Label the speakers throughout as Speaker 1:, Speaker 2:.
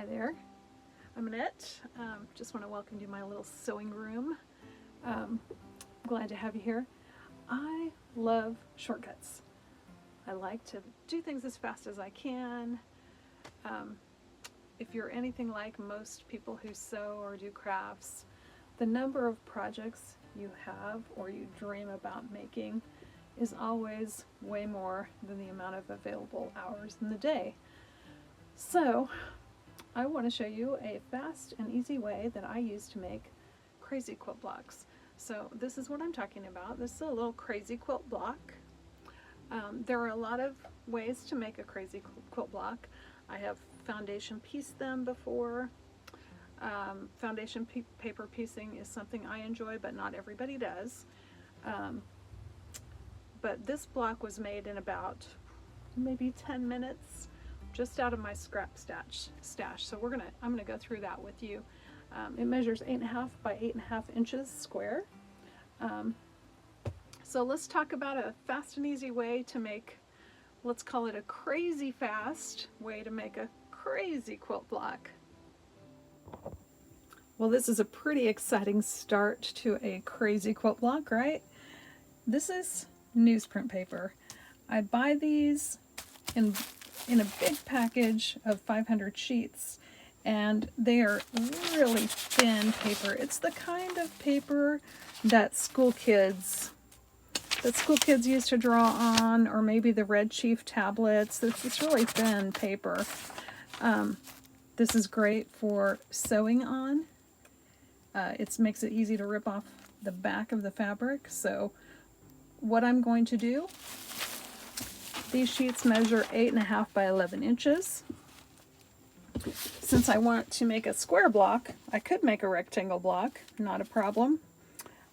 Speaker 1: there, I'm Annette. Just want to welcome you to my little sewing room. Glad to have you here. I love shortcuts. I like to do things as fast as I can. If you're anything like most people who sew or do crafts, the number of projects you have or you dream about making is always way more than the amount of available hours in the day. So I want to show you a fast and easy way that I use to make crazy quilt blocks. So this is what I'm talking about. This is a little crazy quilt block. There are a lot of ways to make a crazy quilt block. I have foundation pieced them before. Foundation paper piecing is something I enjoy, but not everybody does. But this block was made in about maybe 10 minutes, just out of my scrap stash. So I'm gonna go through that with you. It measures 8.5 by 8.5 inches square. So let's talk about a fast and easy way to make, let's call it a crazy fast way to make a crazy quilt block. Well, this is a pretty exciting start to a crazy quilt block, right? This is newsprint paper. I buy these in a big package of 500 sheets, and they are really thin paper. It's the kind of paper that school kids used to draw on, or maybe the Red Chief tablets. It's really thin paper. This is great for sewing on. It makes it easy to rip off the back of the fabric. So what I'm going to do, these sheets measure 8.5 by 11 inches. Since I want to make a square block, I could make a rectangle block, not a problem.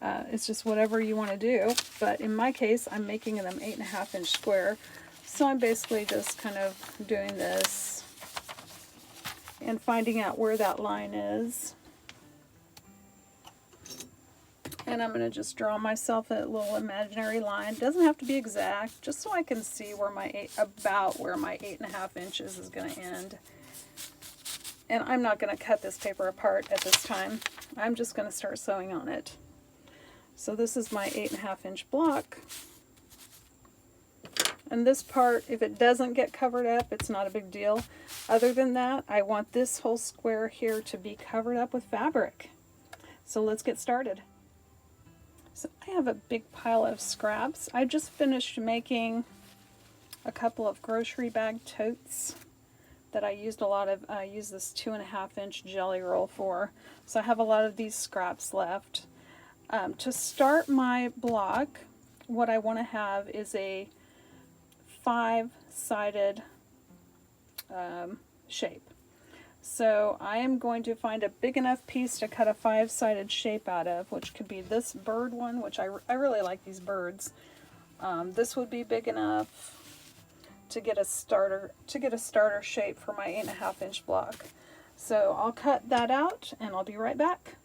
Speaker 1: It's just whatever you want to do, but in my case I'm making them 8.5 inch square, so I'm basically just kind of doing this and finding out where that line is. And I'm going to just draw myself a little imaginary line. It doesn't have to be exact, just so I can see where about where my 8.5 inches is going to end. And I'm not going to cut this paper apart at this time. I'm just going to start sewing on it. So this is my 8.5 inch block. And this part, if it doesn't get covered up, it's not a big deal. Other than that, I want this whole square here to be covered up with fabric. So let's get started. So I have a big pile of scraps. I just finished making a couple of grocery bag totes that I used a lot of. I used this 2.5 inch jelly roll for. So I have a lot of these scraps left. To start my block, what I want to have is a 5-sided shape. So I am going to find a big enough piece to cut a 5-sided shape out of, which could be this bird one, which I really like these birds. This would be big enough to get a starter shape for my 8.5 inch block. So I'll cut that out and I'll be right back.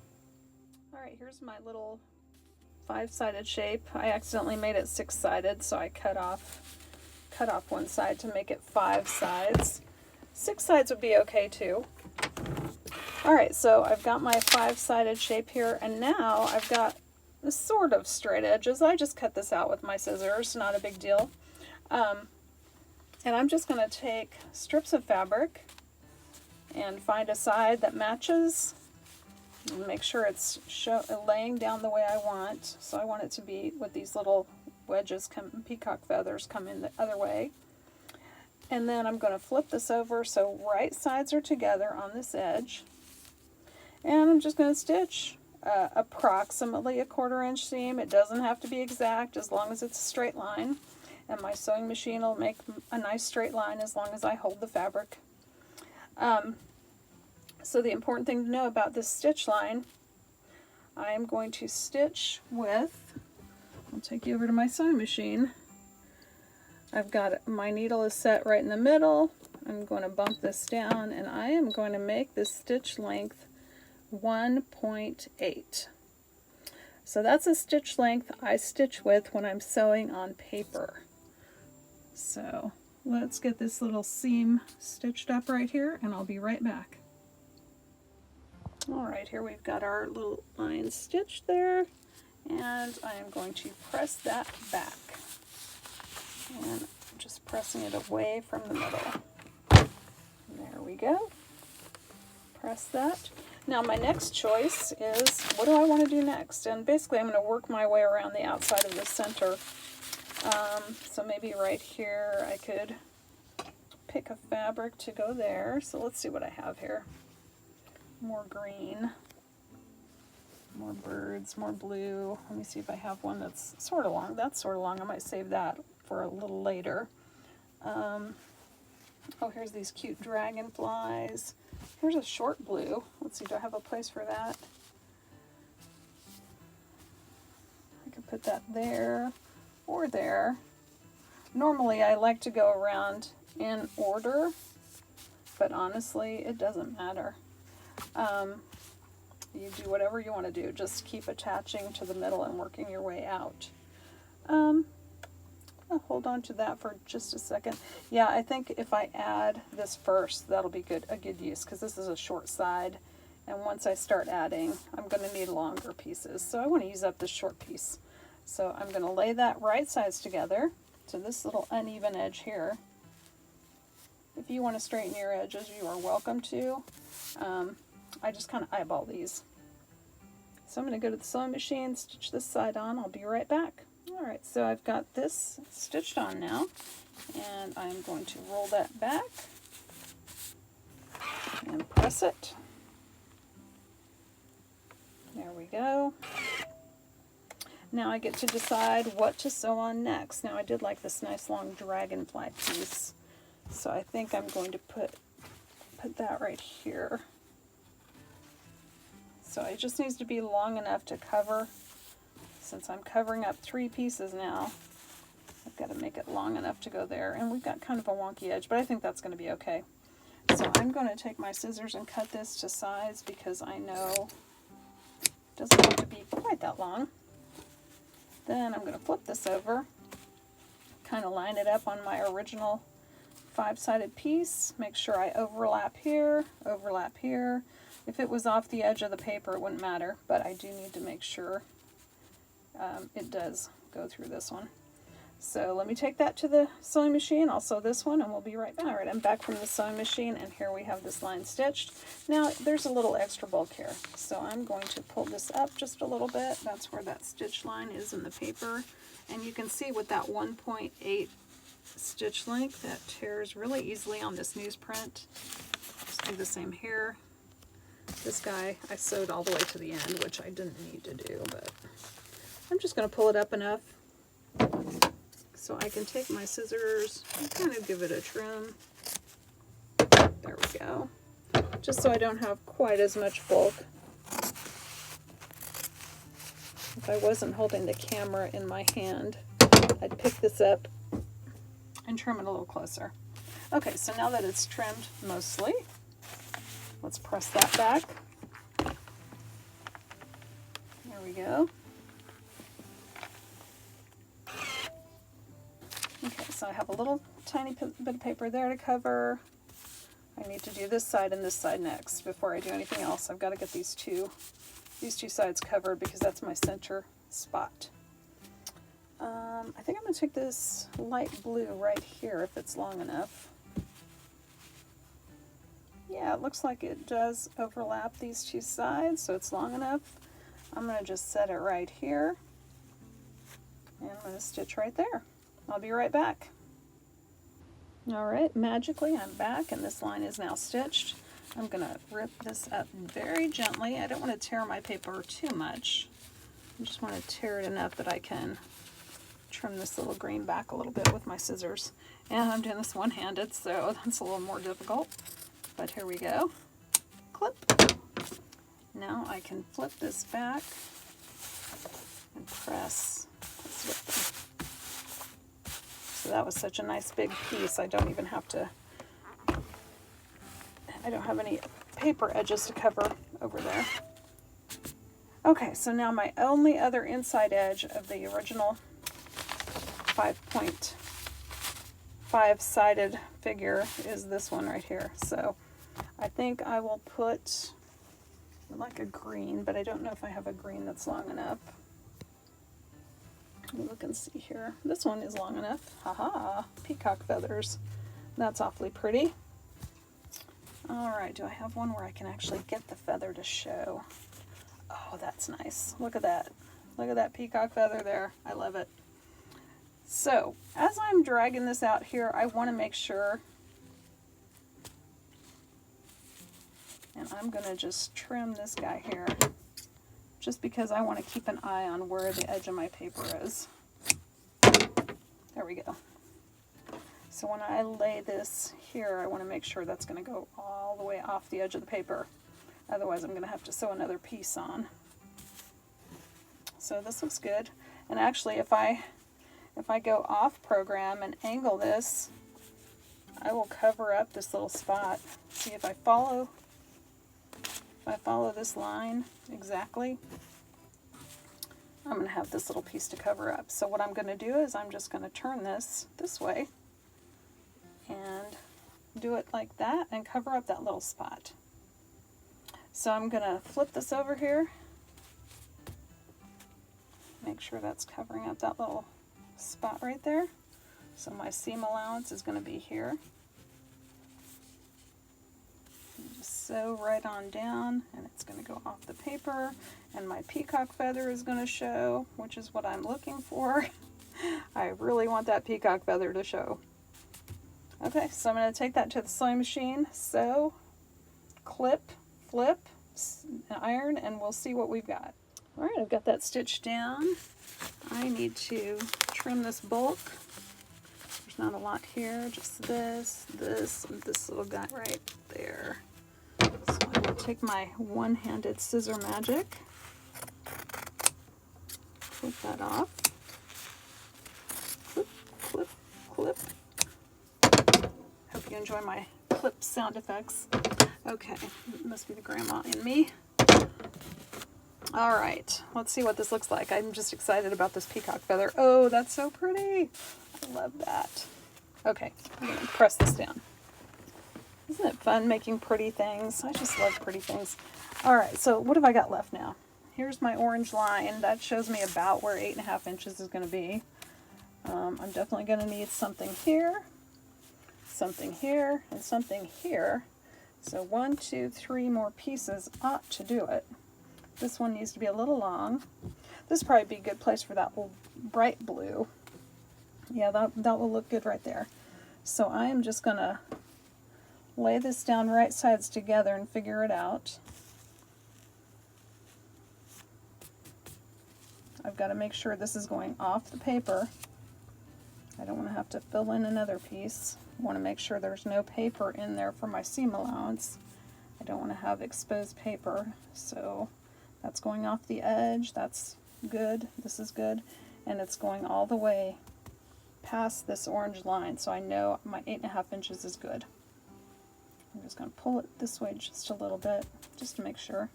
Speaker 1: All right, here's my little 5-sided shape. I accidentally made it 6-sided, so I cut off one side to make it 5 sides. 6 sides would be okay too. Alright, so I've got my 5-sided shape here, and now I've got sort of straight edges. I just cut this out with my scissors, not a big deal. And I'm just going to take strips of fabric and find a side that matches. And make sure it's laying down the way I want. So I want it to be with these little wedges, peacock feathers come in the other way. And then I'm going to flip this over so right sides are together on this edge. And I'm just going to stitch approximately a 1/4 inch seam. It doesn't have to be exact as long as it's a straight line. And my sewing machine will make a nice straight line as long as I hold the fabric. So the important thing to know about this stitch line, I am going to stitch with, I'll take you over to my sewing machine. I've got, my needle is set right in the middle. I'm going to bump this down, and I am going to make this stitch length 1.8. So that's a stitch length I stitch with when I'm sewing on paper. So let's get this little seam stitched up right here, and I'll be right back. All right, here we've got our little line stitched there, and I am going to press that back. And just pressing it away from the middle. There we go. Press that. Now my next choice is, what do I want to do next? And basically I'm going to work my way around the outside of the center. So maybe right here I could pick a fabric to go there. So let's see what I have here. More green, more birds, more blue. Let me see if I have one that's sort of long. That's sort of long. I might save that for a little later. Oh, here's these cute dragonflies. Here's a short blue. Let's see, do I have a place for that? I could put that there or there. Normally I like to go around in order, but honestly it doesn't matter. You do whatever you want to do. Just keep attaching to the middle and working your way out. I'll hold on to that for just a second. Yeah, I think if I add this first, that'll be a good use, because this is a short side, and once I start adding, I'm going to need longer pieces. So I want to use up this short piece. So I'm going to lay that right sides together to this little uneven edge here. If you want to straighten your edges, you are welcome to. I just kind of eyeball these. So I'm going to go to the sewing machine, stitch this side on. I'll be right back. Alright, so I've got this stitched on now, and I'm going to roll that back and press it. There we go. Now I get to decide what to sew on next. Now I did like this nice long dragonfly piece, so I think I'm going to put that right here. So it just needs to be long enough to cover. Since I'm covering up 3 pieces now, I've got to make it long enough to go there. And we've got kind of a wonky edge, but I think that's going to be okay. So I'm going to take my scissors and cut this to size, because I know it doesn't have to be quite that long. Then I'm going to flip this over, kind of line it up on my original 5-sided piece. Make sure I overlap here, overlap here. If it was off the edge of the paper, it wouldn't matter, but I do need to make sure it does go through this one. So let me take that to the sewing machine. I'll sew this one and we'll be right back. Alright, I'm back from the sewing machine, and here we have this line stitched. Now there's a little extra bulk here, so I'm going to pull this up just a little bit. That's where that stitch line is in the paper, and you can see with that 1.8 stitch length that tears really easily on this newsprint. Just do the same here. This guy I sewed all the way to the end, which I didn't need to do, but I'm just going to pull it up enough so I can take my scissors and kind of give it a trim. There we go. Just so I don't have quite as much bulk. If I wasn't holding the camera in my hand, I'd pick this up and trim it a little closer. Okay, so now that it's trimmed mostly, let's press that back. There we go. Okay, so I have a little tiny bit of paper there to cover. I need to do this side and this side next before I do anything else. I've got to get these two sides covered because that's my center spot. I think I'm going to take this light blue right here if it's long enough. Yeah, it looks like it does overlap these two sides, so it's long enough. I'm going to just set it right here, and I'm going to stitch right there. I'll be right back. Alright, magically I'm back, and this line is now stitched. I'm going to rip this up very gently. I don't want to tear my paper too much. I just want to tear it enough that I can trim this little green back a little bit with my scissors. And I'm doing this one-handed, so that's a little more difficult. But here we go. Clip. Now I can flip this back and press. So that was such a nice big piece. I don't even have to, I don't have any paper edges to cover over there. Okay, so now my only other inside edge of the original 5.5 sided figure is this one right here. So I think I will put, let like a green, but I don't know if I have a green that's long enough. Let me look and see here. This one is long enough. Haha, peacock feathers. That's awfully pretty. All right, do I have one where I can actually get the feather to show? Oh, that's nice. Look at that. Look at that peacock feather there. I love it. So, as I'm dragging this out here, I want to make sure, and I'm going to just trim this guy here, just because I want to keep an eye on where the edge of my paper is. There we go. So when I lay this here, I want to make sure that's going to go all the way off the edge of the paper. Otherwise, I'm going to have to sew another piece on. So this looks good. And actually, if I go off program and angle this, I will cover up this little spot. See, if I follow this line exactly, I'm going to have this little piece to cover up. So what I'm going to do is I'm just going to turn this way and do it like that and cover up that little spot. So I'm going to flip this over here, make sure that's covering up that little spot right there. So my seam allowance is going to be here. Just sew right on down, and it's going to go off the paper, and my peacock feather is going to show, which is what I'm looking for. I really want that peacock feather to show. Okay, so I'm going to take that to the sewing machine, sew, clip, flip, iron, and we'll see what we've got. All right, I've got that stitched down. I need to trim this bulk. There's not a lot here, just this, and this little guy right there. So I'm going to take my one-handed scissor magic, clip that off, clip, clip, clip. Hope you enjoy my clip sound effects. Okay, it must be the grandma in me. All right, let's see what this looks like. I'm just excited about this peacock feather. Oh, that's so pretty. I love that. Okay, I'm going to press this down. Isn't it fun making pretty things? I just love pretty things. All right, so what have I got left now? Here's my orange line. That shows me about where 8.5 inches is going to be. I'm definitely going to need something here, and something here. So 1, 2, 3 more pieces ought to do it. This one needs to be a little long. This would probably be a good place for that bright blue. Yeah, that will look good right there. So I am just going to lay this down right sides together and figure it out. I've got to make sure this is going off the paper. I don't want to have to fill in another piece. I want to make sure there's no paper in there for my seam allowance. I don't want to have exposed paper, so that's going off the edge. That's good. This is good. And it's going all the way past this orange line, so I know my 8.5 inches is good. I'm just going to pull it this way just a little bit, just to make sure.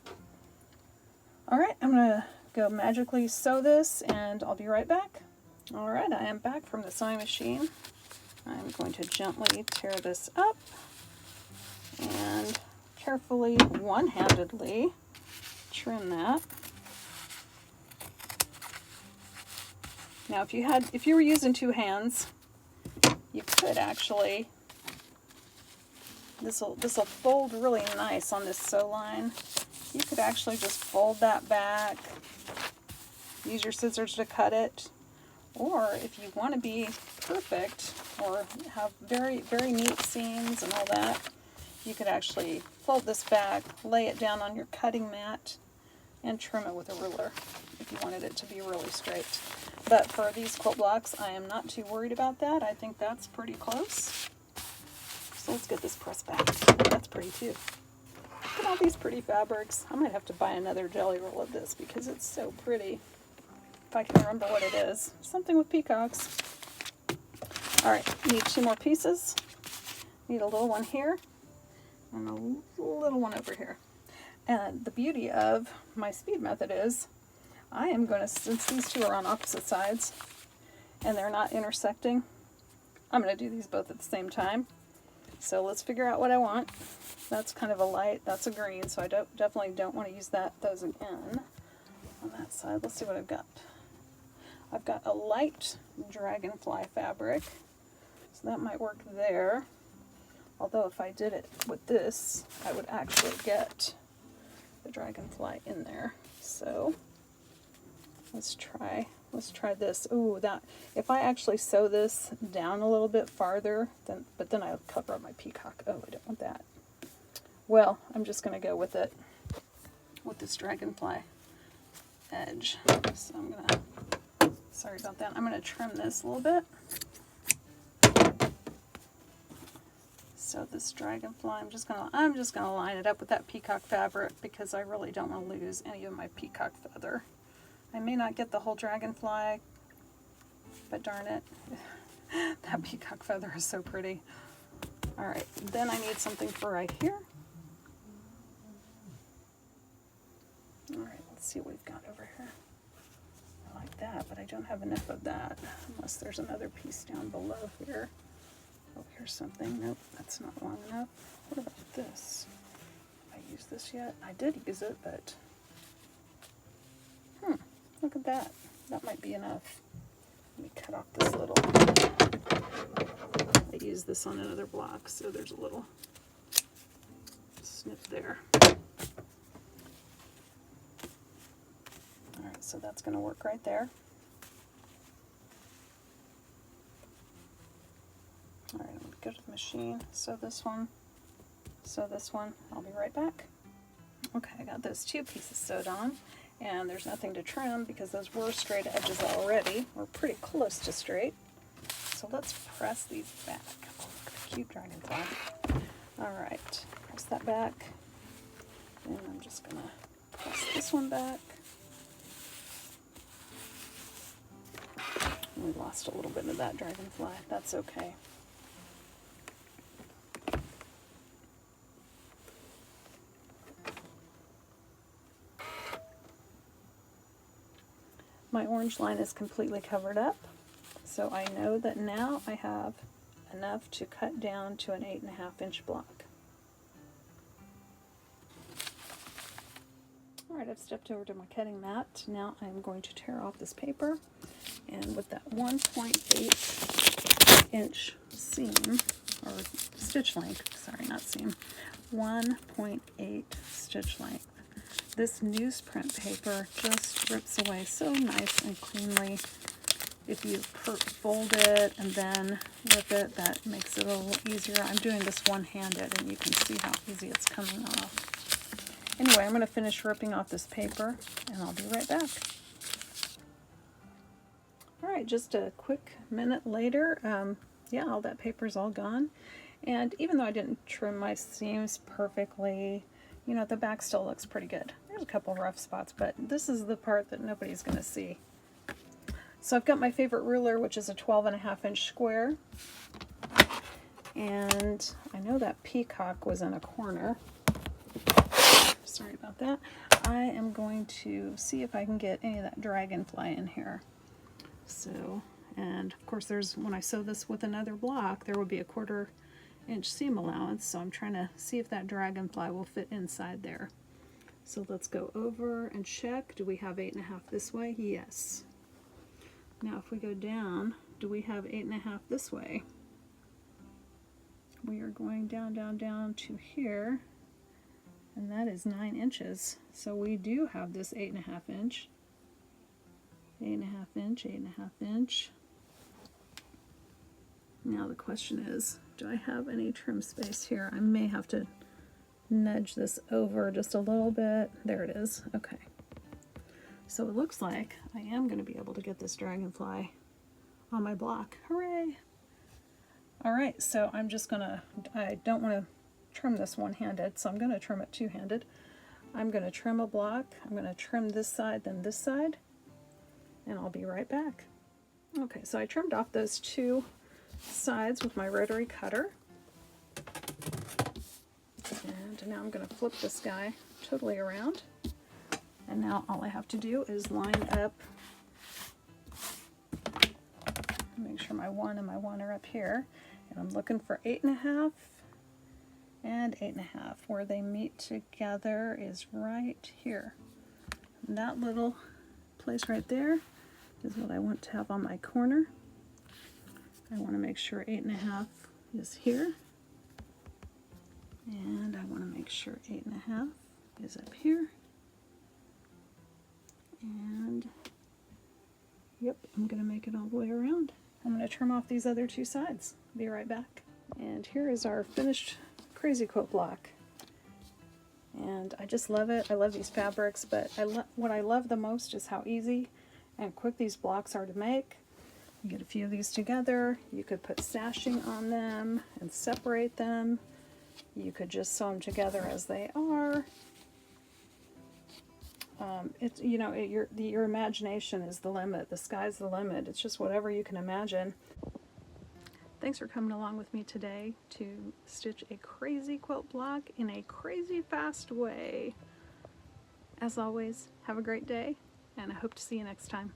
Speaker 1: All right, I'm going to go magically sew this, and I'll be right back. All right, I am back from the sewing machine. I'm going to gently tear this up and carefully, one-handedly, trim that. Now, if you were using two hands, you could actually, this will fold really nice on this sew line. You could actually just fold that back, use your scissors to cut it, or if you want to be perfect or have very, very neat seams and all that, you could actually fold this back, lay it down on your cutting mat, and trim it with a ruler if you wanted it to be really straight. But for these quilt blocks, I am not too worried about that. I think that's pretty close. So let's get this pressed back. That's pretty too. Look at all these pretty fabrics. I might have to buy another jelly roll of this because it's so pretty. If I can remember what it is. Something with peacocks. All right, need 2 more pieces. Need a little one here and a little one over here. And the beauty of my speed method is I am going to, since these two are on opposite sides and they're not intersecting, I'm going to do these both at the same time. So let's figure out what I want. That's kind of a light, that's a green, so I definitely don't want to use those again on that side. Let's see what I've got. I've got a light dragonfly fabric, so that might work there. Although if I did it with this, I would actually get the dragonfly in there. So let's try this. Ooh, that if I actually sew this down a little bit farther, but then I'll cover up my peacock. Oh, I don't want that. Well, I'm just going to go with it with this dragonfly edge. So I'm going to, sorry about that. I'm going to trim this a little bit. So this dragonfly, I'm just gonna line it up with that peacock fabric because I really don't want to lose any of my peacock feather. I may not get the whole dragonfly, but darn it, that peacock feather is so pretty. All right, then I need something for right here. All right, let's see what we've got over here. I like that, but I don't have enough of that unless there's another piece down below here. Oh, here's something. Nope, that's not long enough. What about this? Have I used this yet? I did use it, but... look at that. That might be enough. Let me cut off this little... I used this on another block, so there's a little snip there. Alright, so that's going to work right there. Alright, I'm going to go to the machine, sew this one, I'll be right back. Okay, I got those two pieces sewed on, and there's nothing to trim because those were straight edges already. We're pretty close to straight. So let's press these back. Oh, look at the cute dragonfly. Alright, press that back, and I'm just going to press this one back. We lost a little bit of that dragonfly, that's okay. My orange line is completely covered up, so I know that now I have enough to cut down to an 8.5 inch block. Alright, I've stepped over to my cutting mat. Now I'm going to tear off this paper, and with that 1.8 inch seam, or stitch length, sorry, not seam, 1.8 stitch length. This newsprint paper just rips away so nice and cleanly. If you fold it and then rip it, that makes it a little easier. I'm doing this one-handed, and you can see how easy it's coming off. Anyway, I'm going to finish ripping off this paper, and I'll be right back. Alright, just a quick minute later, yeah, all that paper's all gone. And even though I didn't trim my seams perfectly, you know, the back still looks pretty good. There's a couple rough spots, but this is the part that nobody's going to see. So I've got my favorite ruler, which is a 12.5 inch square. And I know that peacock was in a corner. Sorry about that. I am going to see if I can get any of that dragonfly in here. So, and of course when I sew this with another block, there will be a 1/4 inch seam allowance, so I'm trying to see if that dragonfly will fit inside there. So let's go over and check. Do we have 8.5 this way? Yes. Now if we go down, do we have 8.5 this way? We are going down, down, down to here, and that is 9 inches. So we do have this 8.5 inch. 8.5 inch, 8.5 inch. Now the question is, do I have any trim space here? I may have to nudge this over just a little bit. There it is. Okay. So it looks like I am going to be able to get this dragonfly on my block. Hooray! Alright, so I'm just going to, I don't want to trim this one-handed, so I'm going to trim it two-handed. I'm going to trim a block. I'm going to trim this side, then this side, and I'll be right back. Okay, so I trimmed off those two sides with my rotary cutter. And now I'm going to flip this guy totally around. And now all I have to do is line up, make sure my 1 and my 1 are up here. And I'm looking for 8.5 and 8.5. Where they meet together is right here. And that little place right there is what I want to have on my corner. I want to make sure 8.5 is here. And I want to make sure 8.5 is up here. And yep, I'm going to make it all the way around. I'm going to trim off these other two sides. Be right back. And here is our finished crazy quilt block. And I just love it. I love these fabrics, but what I love the most is how easy and quick these blocks are to make. You get a few of these together. You could put sashing on them and separate them. You could just sew them together as they are. It's, you know, your imagination is the limit. The sky's the limit. It's just whatever you can imagine. Thanks for coming along with me today to stitch a crazy quilt block in a crazy fast way. As always, have a great day, and I hope to see you next time.